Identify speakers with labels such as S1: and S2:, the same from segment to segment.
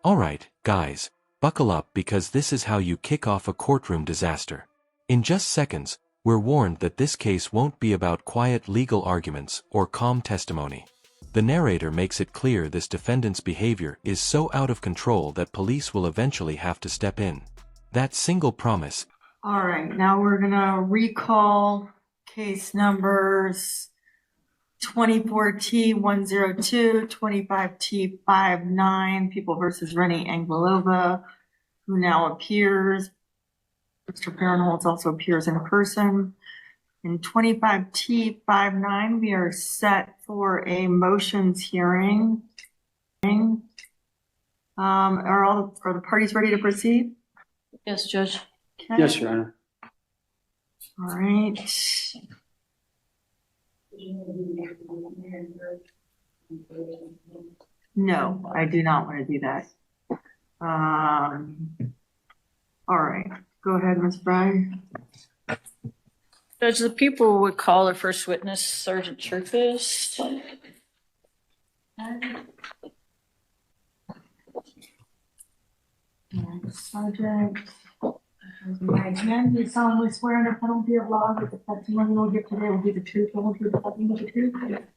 S1: Alright, guys, buckle up because this is how you kick off a courtroom disaster. In just seconds, we're warned that this case won't be about quiet legal arguments or calm testimony. The narrator makes it clear this defendant's behavior is so out of control that police will eventually have to step in. That single promise.
S2: Alright, now we're gonna recall case numbers 24T102, 25T59, People versus Rennie Anglilova, who now appears. Mr. Barinholtz also appears in person. In 25T59, we are set for a motions hearing. Are the parties ready to proceed?
S3: Yes, Judge.
S2: Okay.
S4: Yes, Your Honor.
S2: All right. No, I do not want to do that. All right, go ahead, Ms. Fry.
S3: Judge, the people would call their first witness Sergeant Churfus.
S2: Sergeant, you solemnly swear under penalty of law that the testimony you will give today will be the truth, the whole truth, nothing but the truth.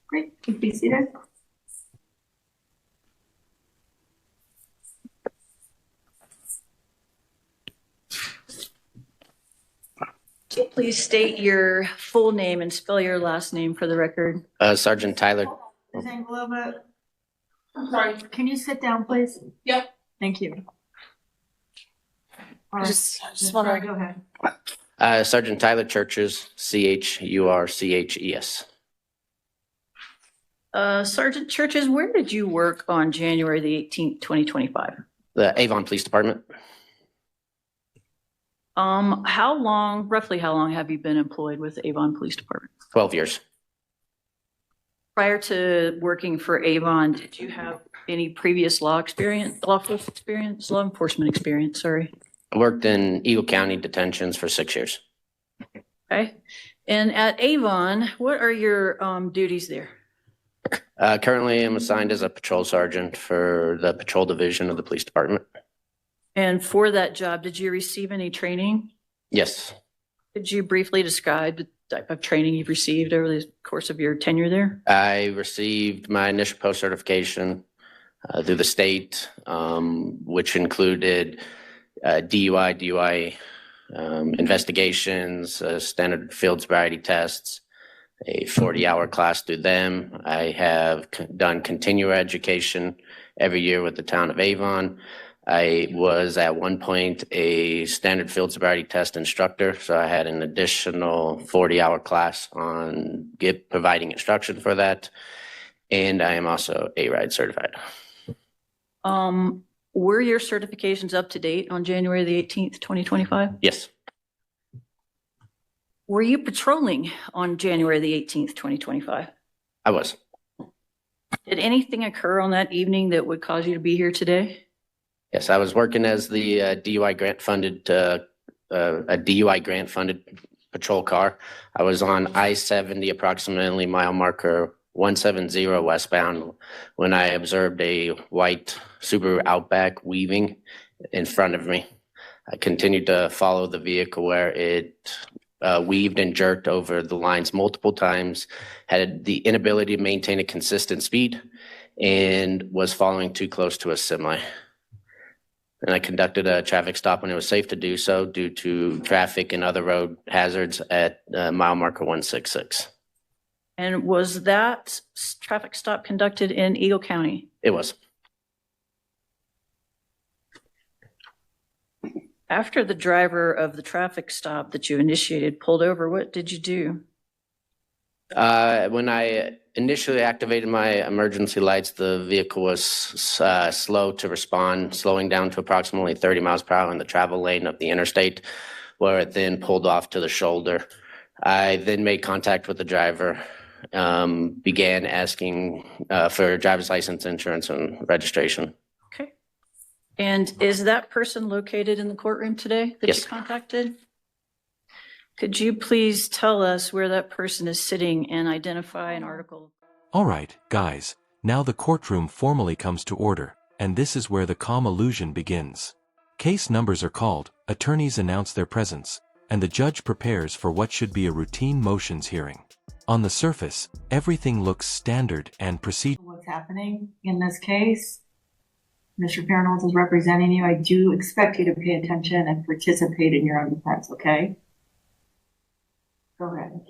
S2: Great, please be seated.
S3: Please state your full name and spell your last name for the record.
S4: Sergeant Tyler.
S2: Ms. Anglilova, I'm sorry, can you sit down, please?
S3: Yep.
S2: Thank you. All right,
S3: Just
S2: Ms.
S3: want
S2: Fry,
S3: to.
S2: go ahead.
S4: Sergeant Tyler Churches, Churches.
S3: Sergeant Churches, where did you work on January the 18th, 2025?
S4: The Avon Police Department.
S3: Roughly how long have you been employed with the Avon Police Department?
S4: 12 years.
S3: Prior to working for Avon, did you have any previous law enforcement experience, sorry?
S4: I worked in Eagle County detentions for 6 years.
S3: Okay. And at Avon, what are your duties there?
S4: Currently, I'm assigned as a patrol sergeant for the patrol division of the police department.
S3: And for that job, did you receive any training?
S4: Yes.
S3: Could you briefly describe the type of training you've received over the course of your tenure there?
S4: I received my initial post certification through the state, which included DUI investigations, standard field sobriety tests, a 40-hour class through them. I have done continuing education every year with the town of Avon. I was at one point a standard field sobriety test instructor, so I had an additional 40-hour class on providing instruction for that. And I am also A-RIDE certified.
S3: Were your certifications up to date on January the 18th, 2025?
S4: Yes.
S3: Were you patrolling on January the 18th, 2025?
S4: I was.
S3: Did anything occur on that evening that would cause you to be here today?
S4: Yes, I was working as the DUI grant funded patrol car. I was on I-70, approximately mile marker 170 westbound, when I observed a white Subaru Outback weaving in front of me. I continued to follow the vehicle where it weaved and jerked over the lines multiple times, had the inability to maintain a consistent speed, and was following too close to a semi. And I conducted a traffic stop when it was safe to do so due to traffic and other road hazards at mile marker 166.
S3: And was that traffic stop conducted in Eagle County?
S4: It was.
S3: After the driver of the traffic stop that you initiated pulled over, what did you do?
S4: When I initially activated my emergency lights, the vehicle was slow to respond, slowing down to approximately 30 miles per hour in the travel lane of the interstate, where it then pulled off to the shoulder. I then made contact with the driver, began asking for driver's license, insurance, and registration.
S3: Okay. And is that person located in the courtroom today that
S4: Yes.
S3: you contacted? Could you please tell us where that person is sitting and identify an article?
S1: Alright, guys, now the courtroom formally comes to order, and this is where the calm illusion begins. Case numbers are called, attorneys announce their presence, and the judge prepares for what should be a routine motions hearing. On the surface, everything looks standard and procedural.
S2: What's happening in this case? Mr. Farnold is representing you. I do expect you to pay attention and participate in your own defense, okay? Go ahead.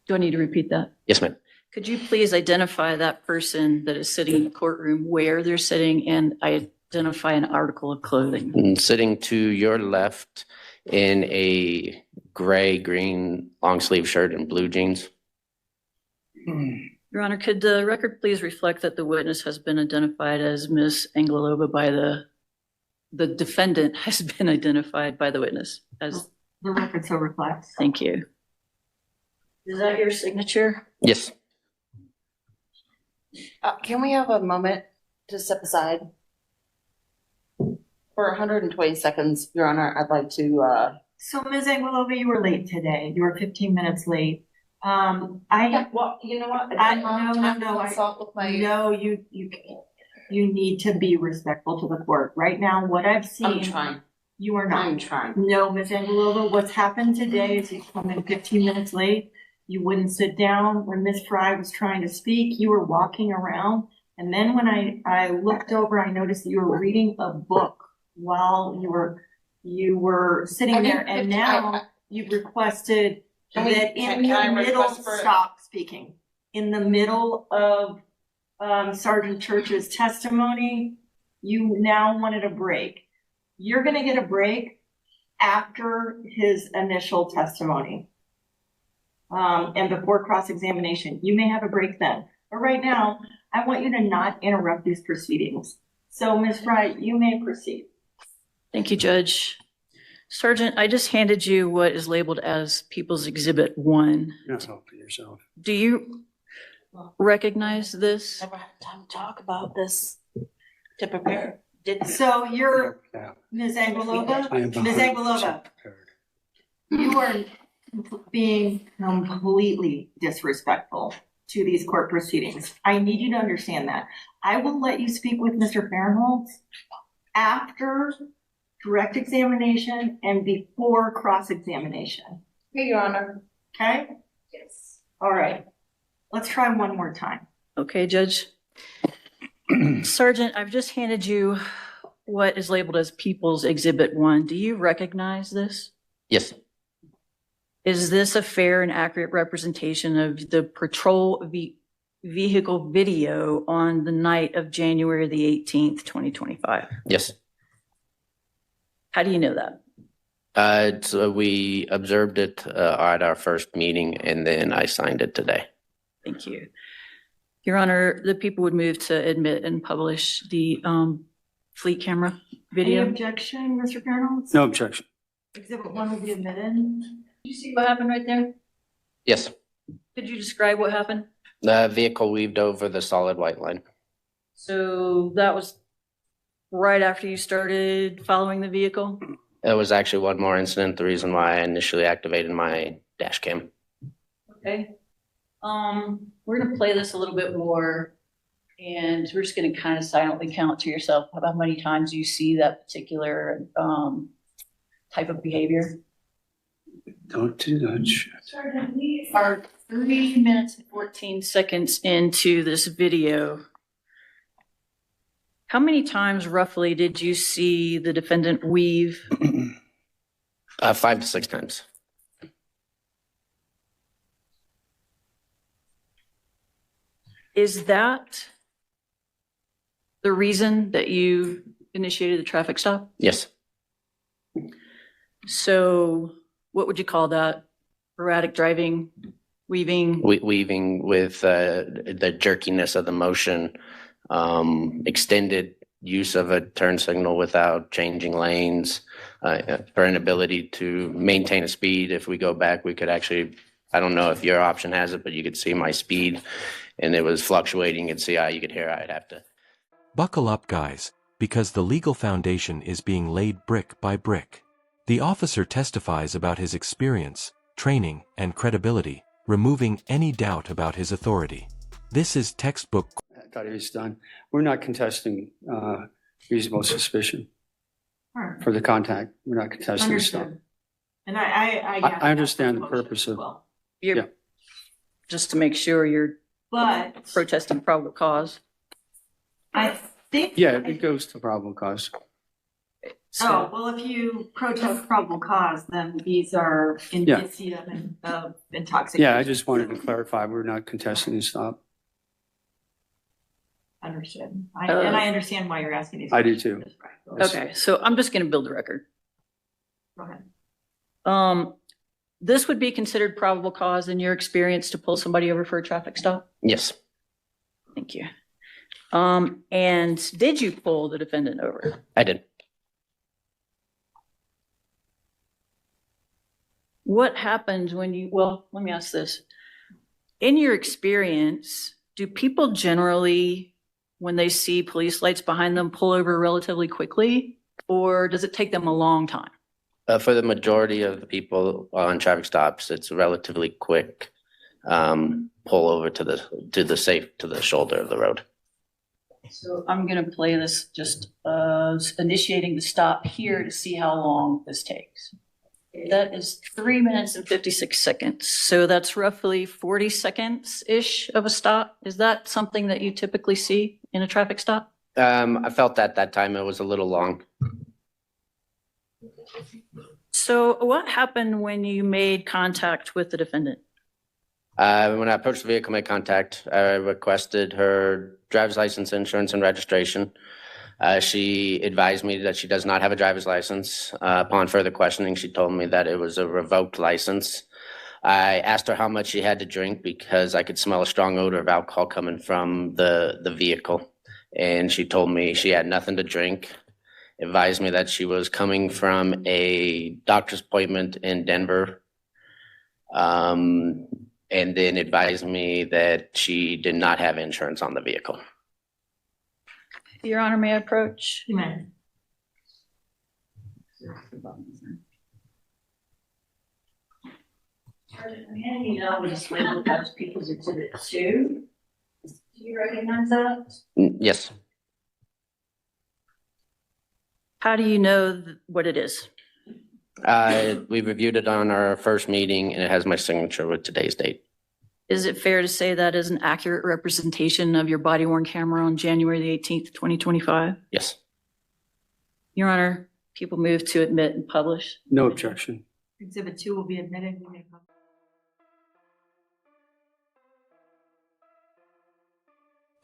S3: Do I need to repeat that?
S4: Yes, ma'am.
S3: Could you please identify that person that is sitting in the courtroom, where they're sitting, and identify an article of clothing?
S4: Sitting to your left in a gray-green long-sleeve shirt and blue jeans.
S3: Your Honor, could the record please reflect that the witness has been identified as Ms. Angelova by the defendant has been identified by the witness as?
S2: The record so reflects.
S3: Thank you. Is that your signature?
S4: Yes.
S5: Can we have a moment to step aside? For 120 seconds, Your Honor, I'd like to,
S2: So Ms. Angelova, you were late today. You were 15 minutes late.
S5: well, you know what?
S2: No, you need to be respectful to the court. Right now, what I've seen.
S5: I'm trying.
S2: You are not.
S5: I'm trying.
S2: No, Ms. Angelova, what's happened today is you come in 15 minutes late. You wouldn't sit down. When Ms. Fry was trying to speak, you were walking around. And then when I looked over, I noticed that you were reading a book while you were sitting there. And now you've requested that in the middle, stop speaking. In the middle of Sergeant Church's testimony, you now wanted a break. You're going to get a break after his initial testimony. And before cross-examination, you may have a break then. But right now, I want you to not interrupt these proceedings. So, Ms. Fry, you may proceed.
S3: Thank you, Judge. Sergeant, I just handed you what is labeled as People's Exhibit 1.
S6: You're not helping yourself.
S3: Do you recognize this?
S5: Never had time to talk about this to prepare.
S2: So you're,
S6: Yeah.
S2: Ms.
S6: I am
S2: Angelova,
S6: 100% prepared.
S2: you are being completely disrespectful to these court proceedings. I need you to understand that. I will let you speak with Mr. Farnold after direct examination and before cross-examination.
S5: Hey, Your Honor.
S2: Okay?
S5: Yes.
S2: All right. Let's try one more time.
S3: Okay, Judge. Sergeant, I've just handed you what is labeled as People's Exhibit 1. Do you recognize this?
S4: Yes.
S3: Is this a fair and accurate representation of the patrol vehicle video on the night of January the 18th, 2025?
S4: Yes.
S3: How do you know that?
S4: So we observed it at our first meeting, and then I signed it today.
S3: Thank you. Your Honor, the people would move to admit and publish the fleet camera
S2: Any
S3: video.
S2: objection, Mr. Farnold?
S6: No objection.
S2: Exhibit 1 will be admitted.
S3: Did you see what happened right there?
S4: Yes.
S3: Could you describe what happened?
S4: The vehicle weaved over the solid white line.
S3: So that was right after you started following the vehicle?
S4: It was actually one more incident, the reason why I initially activated my dash cam.
S3: Okay. We're gonna play this a little bit more, and we're just gonna kind of silently count to yourself how many times you see that particular type of behavior.
S6: Don't do that shit.
S3: Sergeant, we are 3 minutes and 14 seconds into this video. How many times roughly did you see the defendant weave?
S4: 5 to 6 times.
S3: Is that the reason that you initiated the traffic stop?
S4: Yes.
S3: So what would you call that? Erratic driving, weaving?
S4: Weaving with the jerkiness of the motion, extended use of a turn signal without changing lanes, for inability to maintain a speed. If we go back, we could actually, I don't know if your option has it, but you could see my speed and it was fluctuating. You could see how you could hear I'd have to.
S1: Buckle up, guys, because the legal foundation is being laid brick by brick. The officer testifies about his experience, training, and credibility, removing any doubt about his authority. This is textbook.
S6: I thought he was done. We're not contesting reasonable suspicion
S2: All right.
S6: for the contact. We're not contesting the stop.
S2: Understood. And I
S6: I understand the purpose of-
S2: Well,
S3: You're,
S6: Yeah.
S3: just to make sure you're
S2: but
S3: protesting probable cause.
S2: I think.
S6: Yeah, it goes to probable cause.
S2: Oh, well, if you protest probable cause, then these are indicia of intoxication.
S6: Yeah, I just wanted to clarify, we're not contesting the stop.
S2: Understood. And I understand why you're asking these
S6: I do
S2: questions.
S6: too.
S2: Right.
S3: Okay, so I'm just gonna build the record.
S2: Go ahead.
S3: This would be considered probable cause in your experience to pull somebody over for a traffic stop?
S4: Yes,
S3: Thank you. And did you pull the defendant over?
S4: I did.
S3: What happens when you, well, let me ask this. In your experience, do people generally, when they see police lights behind them, pull over relatively quickly? Or does it take them a long time?
S4: For the majority of the people on traffic stops, it's relatively quick. Pull over to the shoulder of the road.
S3: So I'm gonna play this just initiating the stop here to see how long this takes. That is 3 minutes and 56 seconds. So that's roughly 40 seconds-ish of a stop. Is that something that you typically see in a traffic stop?
S4: I felt that time it was a little long.
S3: So what happened when you made contact with the defendant?
S4: When I approached the vehicle, made contact, I requested her driver's license, insurance, and registration. She advised me that she does not have a driver's license. Upon further questioning, she told me that it was a revoked license. I asked her how much she had to drink because I could smell a strong odor of alcohol coming from the vehicle. And she told me she had nothing to drink. Advised me that she was coming from a doctor's appointment in Denver. And then advised me that she did not have insurance on the vehicle.
S3: Your Honor, may I approach?
S2: You may.
S3: I'm handing you out with this label as People's Exhibit 2. Do you recognize that?
S4: Yes.
S3: How do you know what it is?
S4: We reviewed it on our first meeting and it has my signature with today's date.
S3: Is it fair to say that is an accurate representation of your body worn camera on January the 18th, 2025?
S4: Yes.
S3: Your Honor, people move to admit and publish.
S6: No objection.
S2: Exhibit 2 will be admitted. You may vote.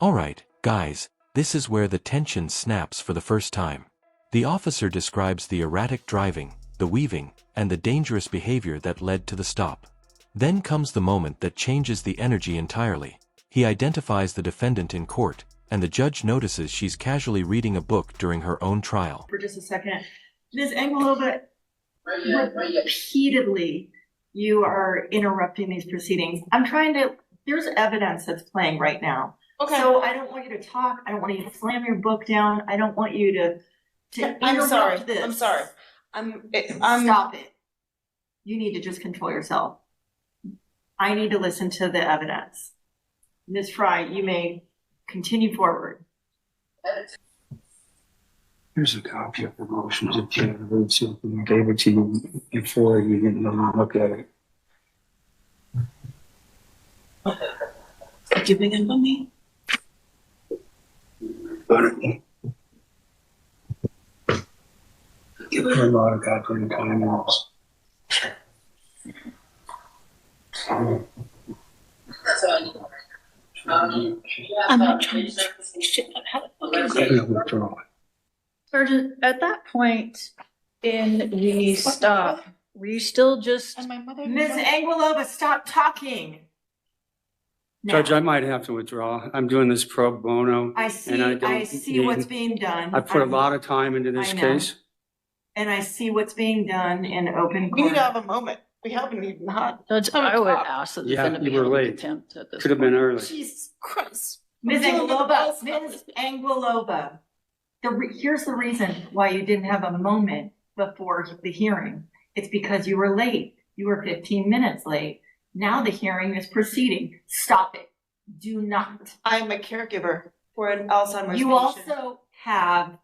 S1: All right, guys, this is where the tension snaps for the first time. The officer describes the erratic driving, the weaving, and the dangerous behavior that led to the stop. Then comes the moment that changes the energy entirely. He identifies the defendant in court, and the judge notices she's casually reading a book during her own trial.
S2: For just a second. Ms. Engelova, repeatedly, you are interrupting these proceedings. There's evidence that's playing right now.
S5: Okay.
S2: So I don't want you to talk. I don't want you to slam your book down. I don't want you to
S5: I'm sorry.
S2: interrupt this.
S5: I'm sorry.
S2: Stop it. You need to just control yourself. I need to listen to the evidence. Ms. Fry, you may continue forward.
S6: Here's a copy of the motions if you have read something. I gave it to you before you didn't look at it.
S5: Are you giving up on me?
S6: Give it a lot of goddamn comments.
S5: I'm not trying to say shit. How the fuck is it?
S6: Withdraw.
S3: Sergeant, at that point in the stop, were you still just,
S5: And my mother.
S2: Ms. Engelova, stop talking. Now,
S6: Judge, I might have to withdraw. I'm doing this pro bono.
S2: I
S6: and
S2: see, I see
S6: need-
S2: what's being done.
S6: I put a lot of time into this
S2: I know.
S6: case.
S2: And I see what's being done in open
S5: We need
S2: court.
S5: to have a moment. We haven't even had.
S3: Judge,
S5: I'm
S3: I would
S5: top.
S3: ask that the
S6: Yeah,
S3: defendant be
S6: you were
S3: held in
S6: late.
S3: contempt at this
S6: Could have been
S3: point.
S6: early.
S5: Jesus Christ.
S2: Ms.
S5: I'm dealing with
S2: Engelova,
S5: all stuff.
S2: Ms. Engelova, here's the reason why you didn't have a moment before the hearing. It's because you were late. You were 15 minutes late. Now the hearing is proceeding. Stop it. Do not.
S5: I'm a caregiver for an Alzheimer's
S2: You
S5: patient.
S2: also have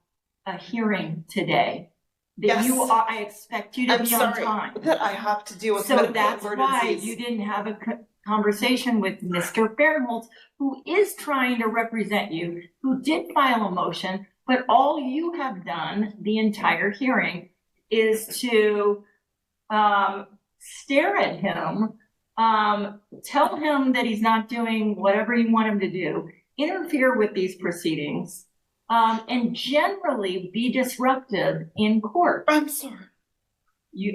S2: a hearing today. That
S5: Yes.
S2: you are, I expect you to
S5: I'm
S2: be on
S5: sorry
S2: time.
S5: that I have to deal with
S2: So
S5: medical
S2: that's why
S5: emergencies.
S2: you didn't have a conversation with Mr. Fairholtz, who is trying to represent you, who did file a motion, but all you have done the entire hearing is to stare at him, tell him that he's not doing whatever you want him to do, interfere with these proceedings, and generally be disruptive in court.
S5: I'm sorry.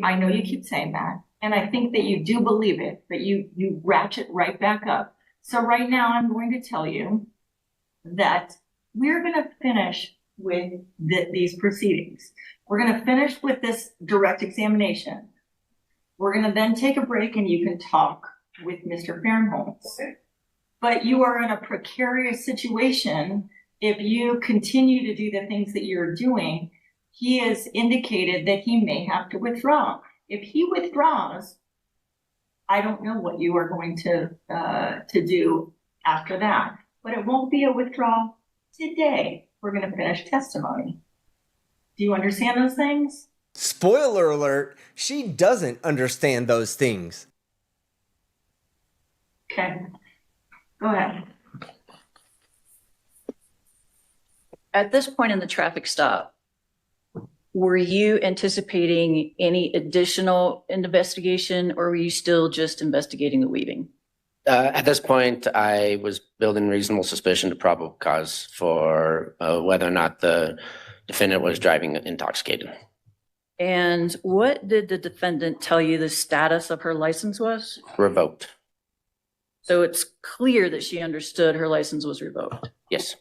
S2: I know you keep saying that, and I think that you do believe it, but you ratchet right back up. So right now I'm going to tell you that we're going to finish with these proceedings. We're going to finish with this direct examination. We're going to then take a break and you can talk with Mr. Fairholtz.
S5: Okay.
S2: But you are in a precarious situation if you continue to do the things that you're doing. He has indicated that he may have to withdraw. If he withdraws, I don't know what you are going to do after that, but it won't be a withdrawal today. We're going to finish testimony. Do you understand those things?
S7: Spoiler alert, she doesn't understand those things.
S2: Okay, go ahead.
S3: At this point in the traffic stop, were you anticipating any additional investigation, or were you still just investigating the weaving?
S4: At this point, I was building reasonable suspicion to probable cause for whether or not the defendant was driving intoxicated.
S3: And what did the defendant tell you the status of her license was?
S4: Revoked.
S3: So it's clear that she understood her license was revoked.
S4: Yes.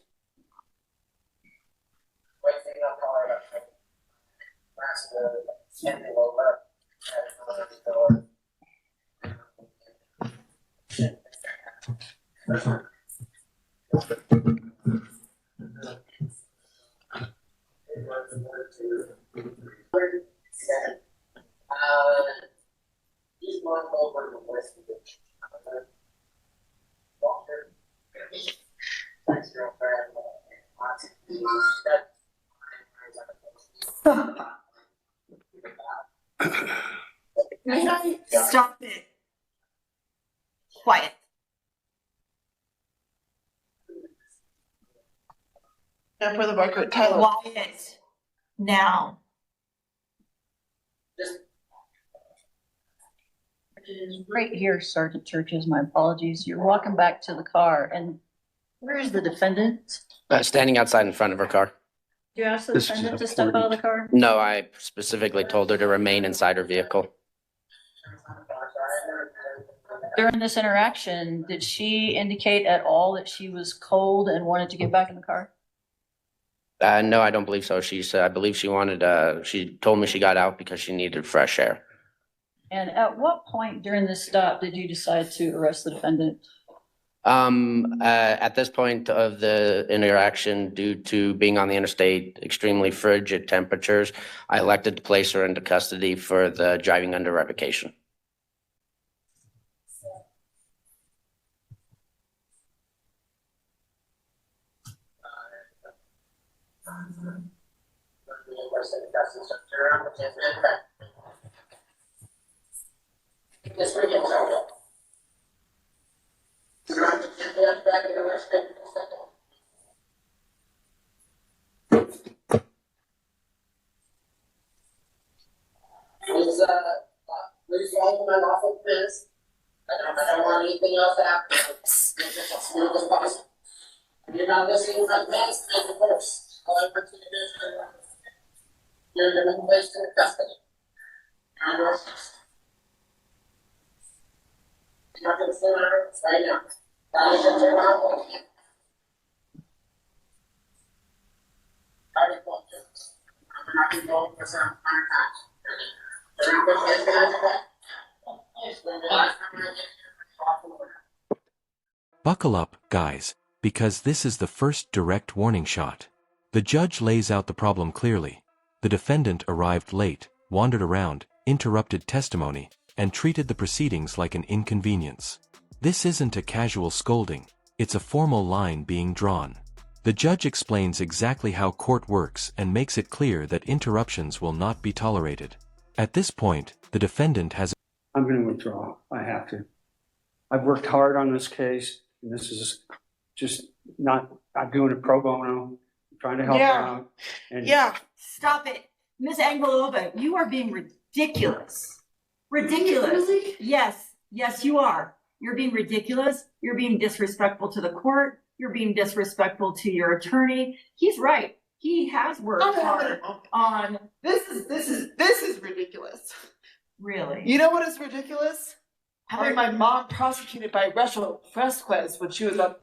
S2: Stop it. Quiet.
S5: And for the record, Tyler.
S2: Quiet. Now.
S3: Right here, Sergeant Churches, my apologies. You're walking back to the car, and where is the defendant?
S4: Standing outside in front of her car.
S3: Did you ask the
S6: This is
S3: defendant to step out of the car?
S4: No, I specifically told her to remain inside her vehicle.
S3: During this interaction, did she indicate at all that she was cold and wanted to get back in the car?
S4: No, I don't believe so. She said, I believe she wanted, she told me she got out because she needed fresh air.
S3: And at what point during this stop did you decide to arrest the defendant?
S4: At this point of the interaction, due to being on the interstate, extremely frigid temperatures, I elected to place her into custody for the driving under revocation.
S8: Please follow my lawful business. I don't want anything else to happen. As smooth as possible. You're not listening to my best and the first. However, to you're going to be placed in custody. You're not going to sit on it right now. That is your mouth. I report you. I'm not going to go for some time.
S1: Buckle up, guys, because this is the first direct warning shot. The judge lays out the problem clearly. The defendant arrived late, wandered around, interrupted testimony, and treated the proceedings like an inconvenience. This isn't a casual scolding, it's a formal line being drawn. The judge explains exactly how court works and makes it clear that interruptions will not be tolerated. At this point, the defendant has
S6: I'm going to withdraw. I have to. I've worked hard on this case, and this is just not, I'm doing it pro bono, trying to help out. And
S5: Yeah.
S2: Stop it. Ms. Angelova, you are being ridiculous. Ridiculous.
S5: Really?
S2: Yes, yes, you are. You're being ridiculous. You're being disrespectful to the court. You're being disrespectful to your attorney. He's right. He has worked hard on,
S5: This is ridiculous.
S2: really.
S5: You know what is ridiculous? Having my mom prosecuted by Rachel Fresquez when she was a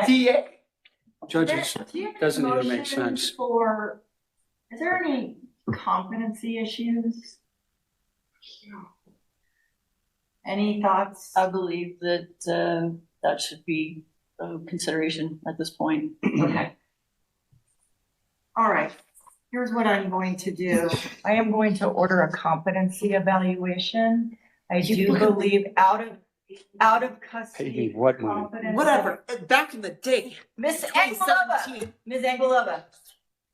S5: DA.
S6: judges,
S2: Do you have any
S6: doesn't even make
S2: motions
S6: sense.
S2: For, is there any competency issues? Any thoughts?
S3: I believe that, that should be a consideration at this point.
S2: Okay. All right, here's what I'm going to do. I am going to order a competency evaluation. I do believe out of
S6: Pay
S2: custody.
S6: me what money?
S2: competency-
S5: Whatever. Back in the day.
S2: Miss Angelova,
S5: 2017.
S2: Ms. Angelova,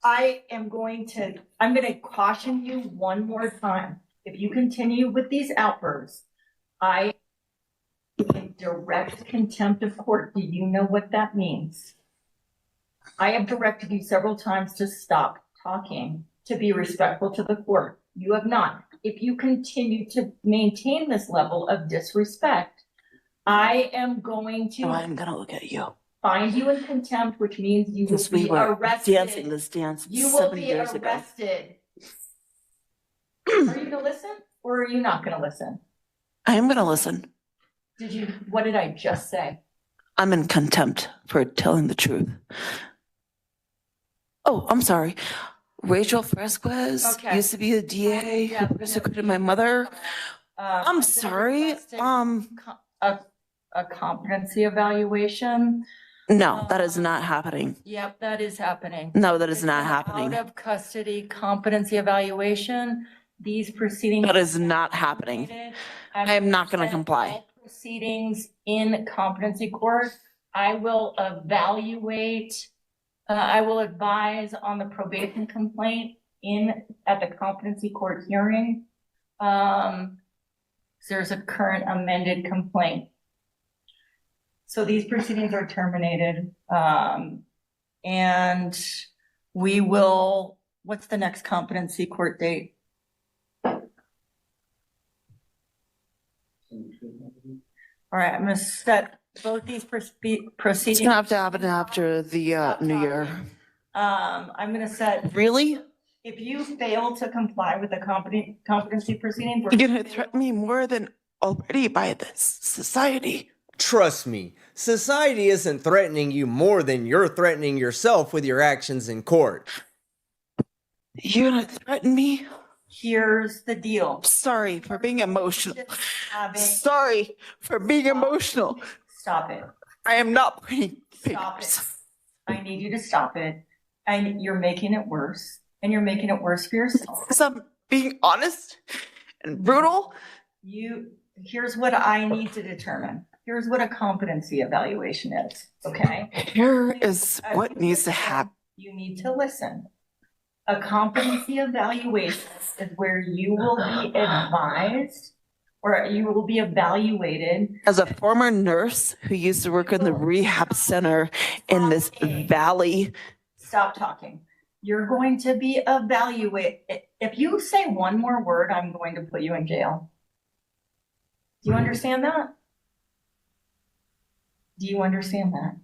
S2: I'm going to caution you one more time. If you continue with these outbursts, I in direct contempt of court. Do you know what that means? I have directed you several times to stop talking, to be respectful to the court. You have not. If you continue to maintain this level of disrespect, I am going
S5: No,
S2: to
S5: I'm gonna look at you.
S2: find you in contempt, which means you will
S5: Because we
S2: be
S5: were
S2: arrested.
S5: dancing this dance
S2: You will
S5: 7
S2: be
S5: years ago.
S2: arrested. Are you gonna listen or are you not gonna listen?
S5: I am gonna listen.
S2: What did I just say?
S5: I'm in contempt for telling the truth. Oh, I'm sorry. Rachel Fresquez
S2: Okay.
S5: used to be a DA
S2: Yeah,
S5: who persecuted my mother. I'm
S2: gonna
S5: sorry.
S2: request a competency evaluation.
S5: No, that is not happening.
S2: Yep, that is happening.
S5: No, that is not
S2: It's an
S5: happening.
S2: Out of custody competency evaluation. These proceedings.
S5: That is not happening. I am not gonna comply.
S2: All proceedings in competency court. I will evaluate, I will advise on the probation complaint at the competency court hearing. There's a current amended complaint. So these proceedings are terminated, and we will, what's the next competency court date? All right, I'm gonna set both these
S5: It's
S2: proceedings.
S5: gonna have to happen after the new year.
S2: I'm gonna set,
S5: Really?
S2: if you fail to comply with the competency proceedings.
S5: You're gonna threaten me more than already by this society.
S7: Trust me, society isn't threatening you more than you're threatening yourself with your actions in court.
S5: You're gonna threaten me?
S2: Here's the deal.
S5: Sorry for being emotional.
S2: Just have it-
S5: Sorry for being emotional.
S2: Stop it.
S5: I am not pointing
S2: Stop it.
S5: fingers.
S2: I need you to stop it. And you're making it worse. And you're making it worse for yourself.
S5: Because I'm being honest and brutal.
S2: Here's what I need to determine. Here's what a competency evaluation is, okay?
S5: Here is what needs to happen.
S2: You need to listen. A competency evaluation is where you will be advised or you will be evaluated.
S5: As a former nurse who used to work in the rehab center in this valley,
S2: Stop talking. You're going to be evaluated. If you say one more word, I'm going to put you in jail. Do you understand that? Do you understand that?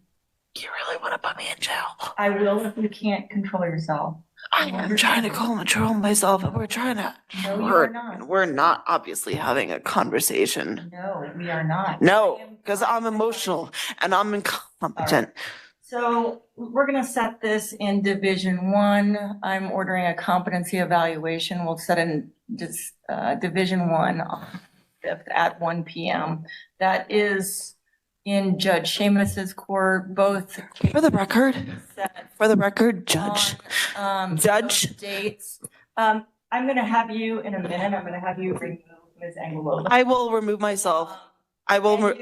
S5: you really want to put me in jail?
S2: I will if you can't control yourself.
S5: I am trying to control myself, and we're trying to.
S2: No, you are not.
S5: We're not obviously having a conversation.
S2: No, we are not.
S5: No, because I'm emotional and I'm incompetent.
S2: So we're gonna set this in Division 1. I'm ordering a competency evaluation. We'll set in Division 1 on 5th at 1 p.m. That is in Judge Seamus's court, both
S5: For the record, Judge.
S2: on,
S5: Judge.
S2: dates. I'm gonna have you in a minute. I'm gonna have you remove Ms. Angelova.
S5: I will remove myself. I will.
S2: And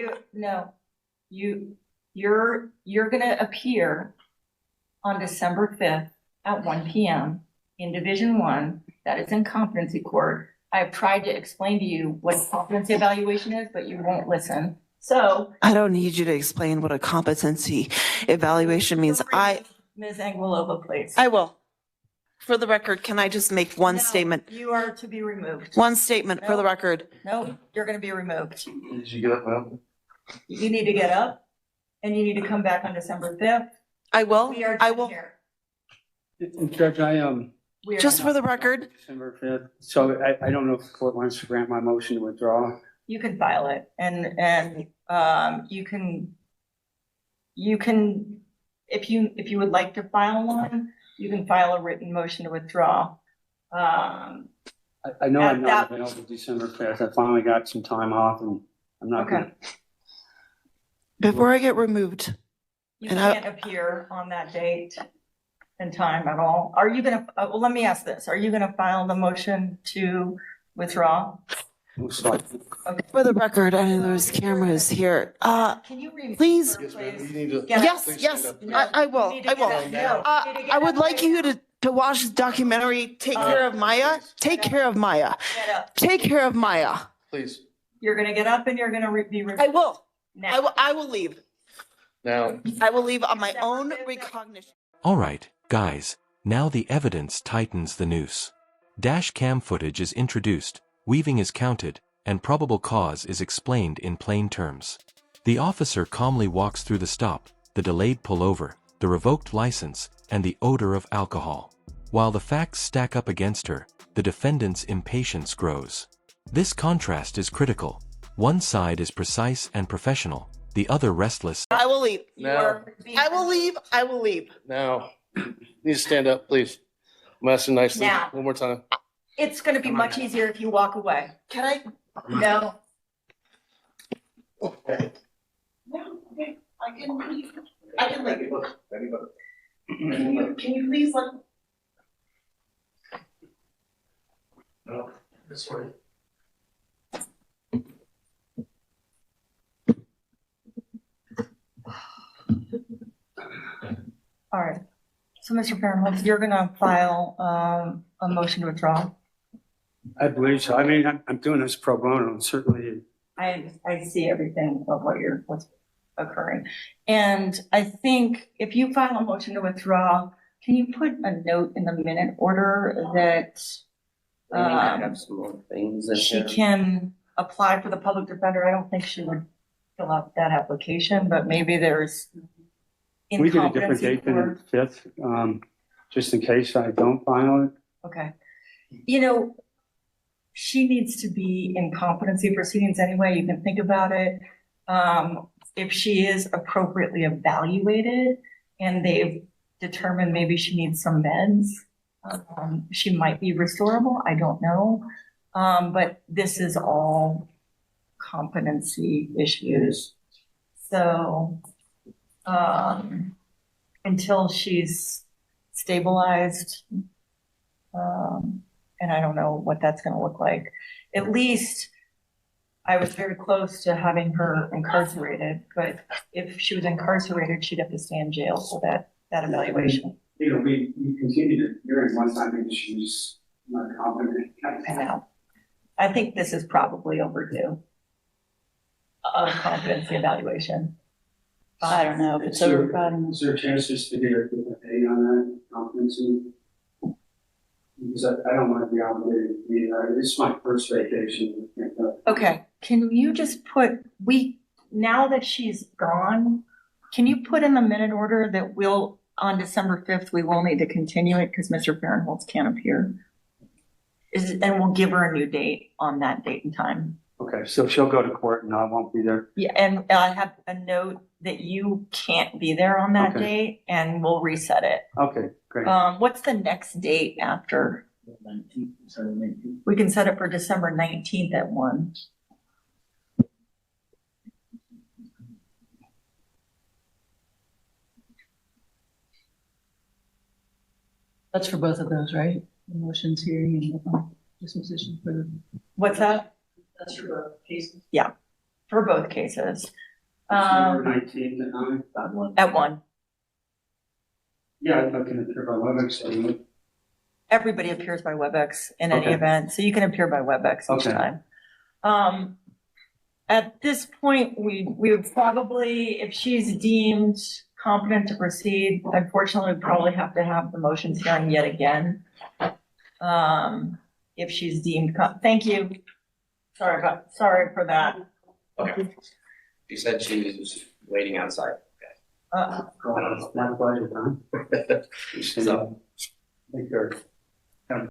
S2: you're gonna appear on December 5th at 1 p.m. in Division 1, that is in competency court. I've tried to explain to you what a competency evaluation is, but you won't listen. So
S5: I don't need you to explain what a competency evaluation means.
S2: Ms. Anguilova, please.
S5: I will. For the record, can I just make one
S2: No,
S5: statement?
S2: You are to be removed.
S5: One statement for the
S2: No.
S5: record.
S2: No, you're going to be removed.
S6: Did you get up, Mel?
S2: You need to get up and you need to come back on December 5th.
S5: I will.
S2: We are
S5: I
S2: done
S5: will.
S2: here.
S6: Judge,
S2: We are
S5: Just
S2: done.
S5: for the record,
S6: December 5th, so I don't know if the court wants to grant my motion to withdraw.
S2: You can file it and you can, if you would like to file one, you can file a written motion to withdraw.
S6: I know
S2: At
S6: I'm
S2: that-
S6: not available December 5th. I finally got some time off and I'm not
S2: Okay.
S6: gonna.
S5: before I get removed,
S2: You
S5: And I-
S2: can't appear on that date and time at all. Are you gonna, well, let me ask this. Are you gonna file the motion to withdraw?
S6: Most likely.
S5: for the record, I know there's cameras here.
S2: Can you remove
S5: please-
S2: her,
S9: Yes, ma'am,
S2: please?
S9: you need to.
S2: Get up.
S5: Yes, yes,
S2: No,
S5: I will.
S2: you need to
S5: I
S2: get
S5: will.
S2: up. No, you need to get
S5: I would
S2: up
S5: like
S2: right
S5: you
S2: now.
S5: to watch this documentary. Take care of Maya. Take care of Maya.
S2: Get up.
S5: Take care of Maya.
S9: Please,
S2: You're gonna get up and you're gonna be removed.
S5: I will.
S2: Now.
S5: I will leave.
S9: now,
S5: I will leave on my own recognition.
S1: Alright, guys, now the evidence tightens the noose. Dash cam footage is introduced, weaving is counted, and probable cause is explained in plain terms. The officer calmly walks through the stop, the delayed pullover, the revoked license, and the odor of alcohol. While the facts stack up against her, the defendant's impatience grows. This contrast is critical. One side is precise and professional, the other restless.
S5: I will leave.
S2: You
S9: now,
S2: are being-
S5: I will leave. I will leave.
S9: now, you need to stand up, please. I'm asking nicely,
S2: Now.
S9: one more time.
S2: It's gonna be much easier if you walk away.
S5: Can I?
S2: No.
S9: Okay.
S5: No. Okay. I can leave. I can leave. Can you please let?
S9: No, this way.
S2: All right. So, Mr. Fairholtz, you're gonna file a motion to withdraw.
S6: I believe so. I mean, I'm doing this pro bono and certainly.
S2: I see everything of what's occurring. And I think if you file a motion to withdraw, can you put a note in the minute order that
S4: Some more things in
S2: she
S4: here.
S2: can apply for the public defender? I don't think she would fill out that application, but maybe there's
S6: We did a different
S2: incompetency
S6: date than
S2: for,
S6: the 5th, just in case I don't file it.
S2: okay. You know, she needs to be in competency proceedings anyway. You can think about it. If she is appropriately evaluated and they've determined maybe she needs some meds, she might be restorable. I don't know. But this is all competency issues. So, until she's stabilized, and I don't know what that's gonna look like. At least I was very close to having her incarcerated, but if she was incarcerated, she'd have to stay in jail for that evaluation.
S6: You know, we continued it hearing one time because she's not competent.
S2: I know. I think this is probably overdue. A competency evaluation.
S3: I don't know if it's
S6: Is there-
S3: over, I don't know.
S6: Is there a chance just to get a pay on that competency? Because I don't want to be obligated to be there. This is my first vacation.
S2: Okay, can you just put, now that she's gone, can you put in the minute order that we'll, on December 5th, we will need to continue it because Mr. Fahrenholtz can't appear? And we'll give her a new date on that date and time.
S6: Okay, so she'll go to court and I won't be there.
S2: Yeah, and I have a note that you can't be there on that
S6: Okay.
S2: date and we'll reset it.
S6: Okay, great.
S2: What's the next date after? We can set it for December 19th at 1.
S3: That's for both of those, right? The motions hearing and disposition for the.
S2: What's that?
S3: That's for both cases.
S2: For both cases.
S6: December 19th at 9.
S2: At 1.
S6: Yeah, I can appear by WebEx. So
S2: Everybody appears by WebEx in any
S6: Okay.
S2: event, so you can appear by WebEx each
S6: Okay.
S2: time. At this point, we would probably, if she's deemed competent to proceed, unfortunately, we'd probably have to have the motions hearing yet again. If she's deemed, thank you. Sorry for that.
S10: Okay. She said she was waiting outside.
S2: Uh,
S6: my pleasure, huh?
S10: So,
S6: Take care.